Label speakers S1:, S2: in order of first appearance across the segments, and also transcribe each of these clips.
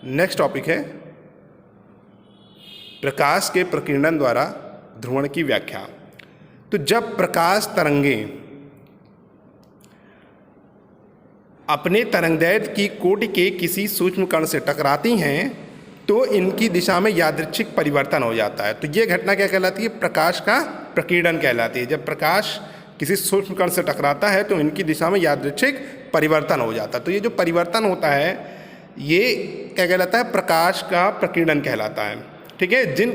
S1: Next topic है प्रकाश के प्रकीर्णन द्वारा ध्रुवण की व्याख्या। तो जब प्रकाश तरंगें अपने तरंगदैर्घ्य की कोटि के किसी सूक्ष्म कण से टकराती हैं तो इनकी दिशा में यादृच्छिक परिवर्तन हो जाता है। तो ये घटना क्या कहलाती है? प्रकाश का प्रकीर्णन कहलाती है। जब प्रकाश किसी सूक्ष्म कण से टकराता है तो इनकी दिशा में यादृच्छिक परिवर्तन हो जाता है। तो ये जो परिवर्तन होता है ये क्या कहलाता है? प्रकाश का प्रकीर्णन कहलाता है। ठीक है, जिन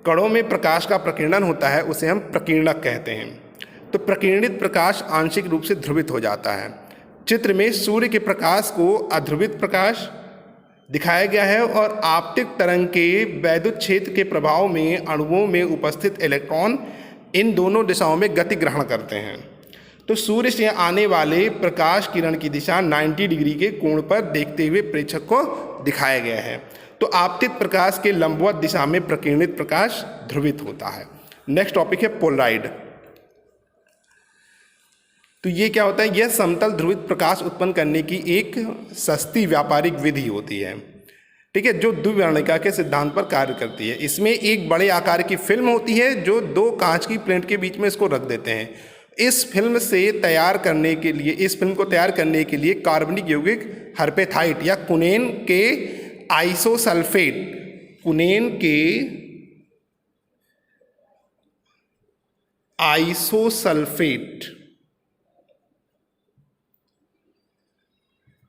S1: कणों में प्रकाश का प्रकीर्णन होता है उसे हम प्रकीर्णक कहते हैं। तो प्रकीर्णित प्रकाश आंशिक रूप से ध्रुवित हो जाता है। चित्र में सूर्य के प्रकाश को अध्रुवित प्रकाश दिखाया गया है और आपतित तरंग के वैद्युत क्षेत्र के प्रभाव में अणुओं में उपस्थित इलेक्ट्रॉन इन दोनों दिशाओं में गति ग्रहण करते हैं। तो सूर्य से आने वाले प्रकाश किरण की दिशा 90 डिग्री के कोण पर देखते हुए प्रेक्षक को दिखाया गया है। तो आपतित प्रकाश के लंबवत दिशा में प्रकीर्णित प्रकाश ध्रुवित होता है। नेक्स्ट टॉपिक है पोलराइड। तो ये क्या होता है? यह समतल ध्रुवित प्रकाश उत्पन्न करने की एक सस्ती व्यापारिक विधि होती है। ठीक है, जो द्विवर्णिका के सिद्धांत पर कार्य करती है। इसमें एक बड़े आकार की फिल्म होती है जो दो कांच की प्लेट के बीच में इसको रख देते हैं। इस फिल्म को तैयार करने के लिए कार्बनिक यौगिक हर्पेथाइट या कुनेन के आइसोसल्फेट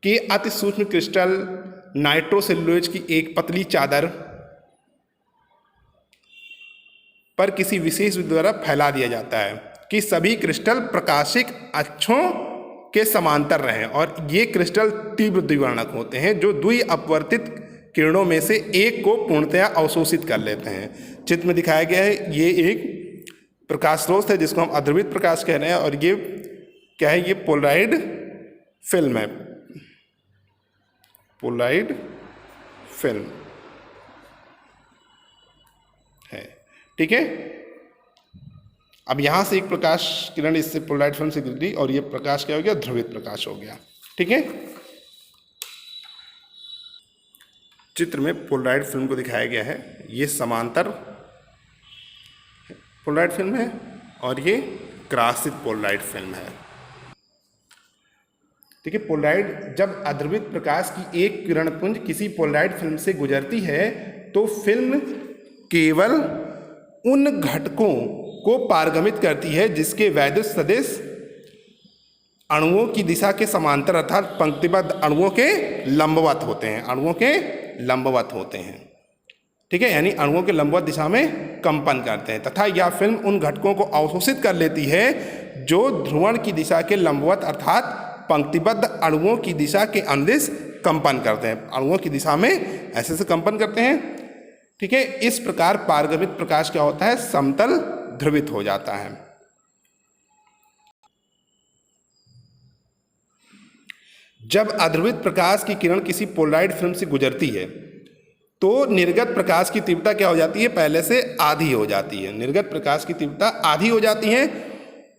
S1: के अति सूक्ष्म क्रिस्टल नाइट्रोसेलुलोज की एक पतली चादर पर किसी विशेष विधि द्वारा फैला दिया जाता है कि सभी क्रिस्टल प्रकाशिक अक्षों के समांतर रहें और ये क्रिस्टल तीव्र द्विवर्णक होते हैं जो द्वि अपवर्तित किरणों में से एक को पूर्णतया अवशोषित कर लेते हैं। चित्र में दिखाया गया है ये एक प्रकाश स्रोत है जिसको हम अध्रुवित प्रकाश कह रहे हैं और ये क्या है? ये पोलराइड फिल्म है। पोलराइड फिल्म है। ठीक है, अब यहां से एक प्रकाश किरण इससे पोलराइड फिल्म से गिरी और ये प्रकाश क्या हो गया? ध्रुवित प्रकाश हो गया। ठीक है, चित्र में पोलराइड फिल्म को दिखाया गया है। ये समांतर पोलराइड फिल्म है और ये क्रासित पोलराइड फिल्म है। ठीक है, पोलराइड जब अध्रुवित प्रकाश की एक किरण पुंज किसी पोलराइड फिल्म से गुजरती है तो फिल्म केवल उन घटकों को पारगमित करती है जिसके वैद्युत सदिश अणुओं की दिशा के समांतर अर्थात पंक्तिबद्ध अणुओं के लंबवत होते हैं। ठीक है, यानी अणुओं के लंबवत दिशा में कंपन करते हैं तथा यह फिल्म उन घटकों को अवशोषित कर लेती है जो ध्रुवण की दिशा के लंबवत अर्थात पंक्तिबद्ध अणुओं की दिशा के अनुदिश कंपन करते हैं। अणुओं की दिशा में ऐसे से कंपन करते हैं। ठीक है, इस प्रकार पारगमित प्रकाश क्या होता है? समतल ध्रुवित हो जाता है। जब अध्रुवित प्रकाश की किरण किसी पोलराइड फिल्म से गुजरती है तो निर्गत प्रकाश की तीव्रता क्या हो जाती है? पहले से आधी हो जाती है। निर्गत प्रकाश की तीव्रता आधी हो जाती है।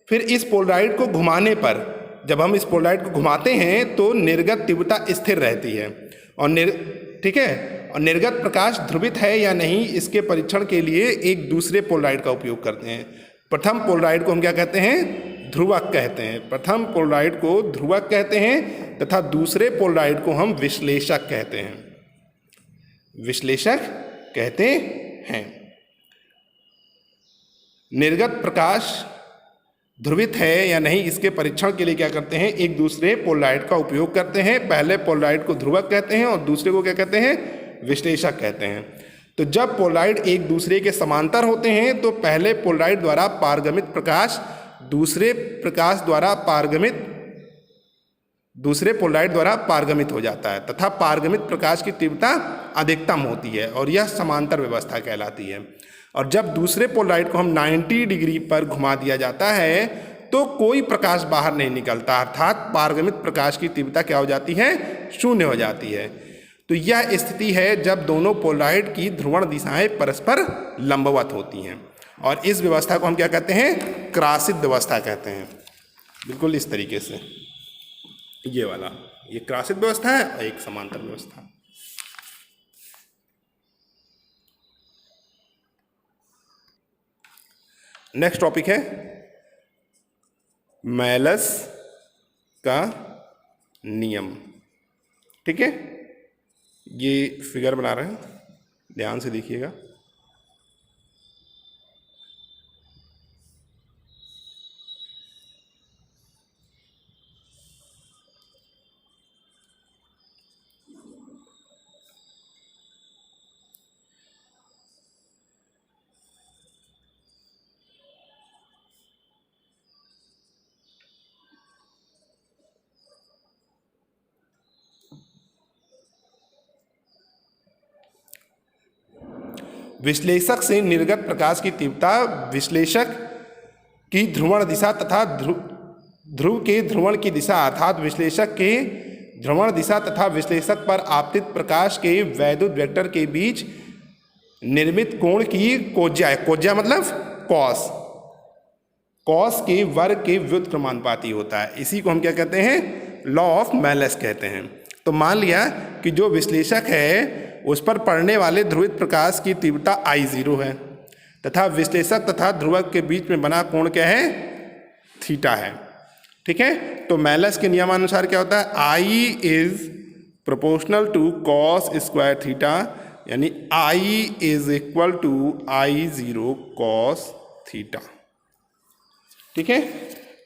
S1: फिर इस पोलराइड को घुमाने पर, जब हम इस पोलराइड को घुमाते हैं तो निर्गत तीव्रता स्थिर रहती है और ठीक है, और निर्गत प्रकाश ध्रुवित है या नहीं इसके परीक्षण के लिए एक दूसरे पोलराइड का उपयोग करते हैं। प्रथम पोलराइड को हम क्या कहते हैं? ध्रुवक कहते हैं। प्रथम पोलराइड को ध्रुवक कहते हैं तथा दूसरे पोलराइड को हम विश्लेषक कहते हैं। निर्गत प्रकाश ध्रुवित है या नहीं इसके परीक्षण के लिए क्या करते हैं? एक दूसरे पोलराइड का उपयोग करते हैं। पहले पोलराइड को ध्रुवक कहते हैं और दूसरे को क्या कहते हैं? विश्लेषक कहते हैं। तो जब पोलराइड एक दूसरे के समांतर होते हैं तो पहले पोलराइड द्वारा पारगमित प्रकाश दूसरे पोलराइड द्वारा पारगमित हो जाता है तथा पारगमित प्रकाश की तीव्रता अधिकतम होती है और यह समांतर व्यवस्था कहलाती है। और जब दूसरे पोलराइड को हम 90 डिग्री पर घुमा दिया जाता है तो कोई प्रकाश बाहर नहीं निकलता अर्थात पारगमित प्रकाश की तीव्रता क्या हो जाती है? शून्य हो जाती है। तो यह स्थिति है जब दोनों पोलराइड की ध्रुवण दिशाएं परस्पर लंबवत होती हैं और इस व्यवस्था को हम क्या कहते हैं? क्रासित व्यवस्था कहते हैं। बिल्कुल इस तरीके से ये वाला, ये क्रासित व्यवस्था है और एक समांतर व्यवस्था। नेक्स्ट टॉपिक है मैलस का नियम। ठीक है, ये फिगर बना रहे हैं, ध्यान से देखिएगा। विश्लेषक से निर्गत प्रकाश की तीव्रता विश्लेषक की ध्रुवण दिशा तथा ध्रुव के ध्रुवण की दिशा अर्थात विश्लेषक के ध्रुवण दिशा तथा विश्लेषक पर आपतित प्रकाश के वैद्युत वेक्टर के बीच निर्मित कोण की कोज्या है। कोज्या मतलब कॉस, कॉस के वर्ग के व्युत्क्रमानुपाती होता है। इसी को हम क्या कहते हैं, लॉ ऑफ मैलस कहते हैं। तो मान लिया कि जो विश्लेषक है उस पर पड़ने वाले ध्रुवित प्रकाश की तीव्रता I0 है तथा विश्लेषक तथा ध्रुवक के बीच में बना कोण क्या है, थीटा है। ठीक है, तो मैलस के नियमानुसार क्या होता है, I is proportional to cos square theta, यानी I is equal to I0 cos theta. ठीक है,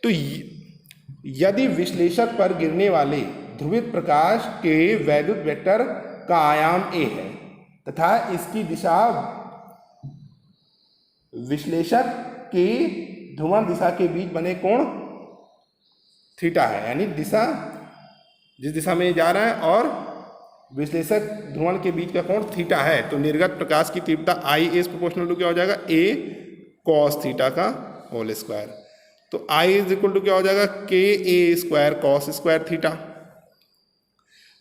S1: तो यदि विश्लेषक पर गिरने वाले ध्रुवित प्रकाश के वैद्युत वेक्टर का आयाम a है तथा इसकी दिशा विश्लेषक के ध्रुवण दिशा के बीच बने कोण थीटा है, यानी दिशा जिस दिशा में जा रहा है और विश्लेषक ध्रुवण के बीच का कोण थीटा है, तो निर्गत प्रकाश की तीव्रता I इज प्रोपोर्शनल टू क्या हो जाएगा, a cos थीटा का होल स्क्वायर। तो I इज इक्वल टू क्या हो जाएगा, k a square cos square theta.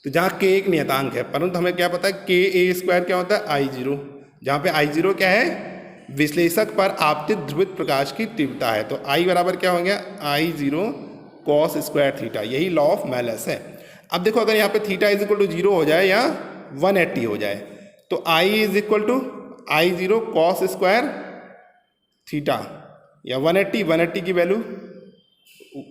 S1: तो जहाँ k एक नियतांक है, परंतु हमें क्या पता है k a स्क्वायर क्या होता है, I0, जहाँ पे I0 क्या है, विश्लेषक पर आपतित ध्रुवित प्रकाश की तीव्रता है। तो I बराबर क्या हो गया, I0 cos स्क्वायर थीटा। यही लॉ ऑफ मैलस है। अब देखो, अगर यहाँ पे थीटा इज इक्वल टू 0 हो जाए या 180 हो जाए, तो I is equal to I0 cos square theta, या 180 की वैल्यू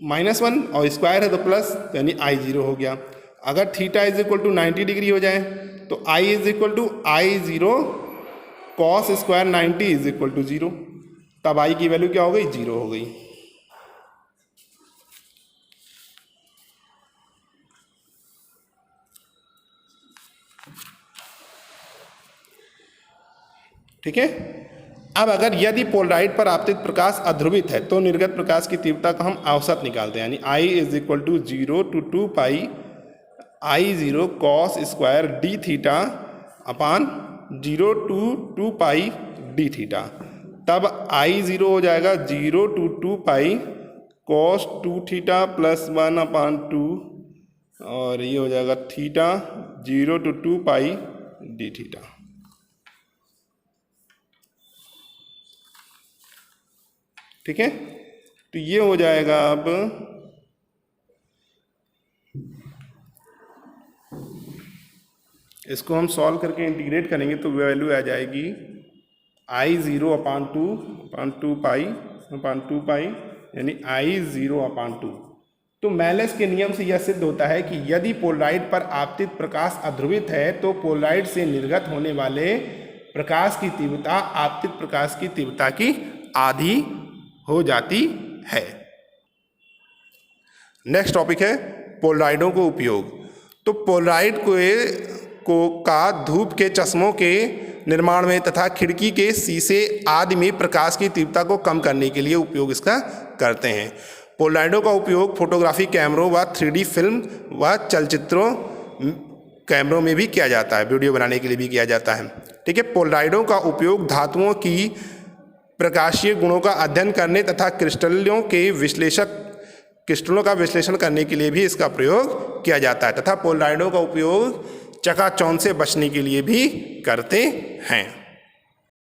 S1: -1 और स्क्वायर है तो प्लस, यानी I0 हो गया। अगर theta is equal to 90 degree हो जाए तो I is equal to I0 cos square 90 is equal to 0, तब I की वैल्यू क्या हो गई, 0 हो गई। ठीक है, अब अगर यदि पोलराइड पर आपतित प्रकाश अध्रुवित है तो निर्गत प्रकाश की तीव्रता का हम औसत निकालते हैं, यानी I is equal to 0 to 2 pi I0 cos square d theta upon 0 to 2 pi d theta. तब I0 हो जाएगा 0 to 2 pi cos 2 theta plus 1 upon 2, और ये हो जाएगा theta 0 to 2 pi d theta. ठीक है, तो ये हो जाएगा। अब इसको हम सॉल्व करके इंटीग्रेट करेंगे तो वैल्यू आ जाएगी I0 अपान 2 पाई, यानी I0 अपान 2। तो मैलस के नियम से यह सिद्ध होता है कि यदि पोलराइड पर आपतित प्रकाश अध्रुवित है तो पोलराइड से निर्गत होने वाले प्रकाश की तीव्रता आपतित प्रकाश की तीव्रता की आधी हो जाती है। नेक्स्ट टॉपिक है पोलराइडों को उपयोग। तो पोलराइड का धूप के चश्मों के निर्माण में तथा खिड़की के शीशे आदि में प्रकाश की तीव्रता को कम करने के लिए उपयोग इसका करते हैं। पोलराइडों का उपयोग फोटोग्राफी कैमरों व 3D फिल्म व चलचित्रों कैमरों में भी किया जाता है, वीडियो बनाने के लिए भी किया जाता है। ठीक है, पोलराइडों का उपयोग धातुओं की प्रकाशीय गुणों का अध्ययन करने तथा क्रिस्टलों का विश्लेषण करने के लिए भी इसका प्रयोग किया जाता है तथा पोलराइडों का उपयोग चकाचौंध से बचने के लिए भी करते हैं।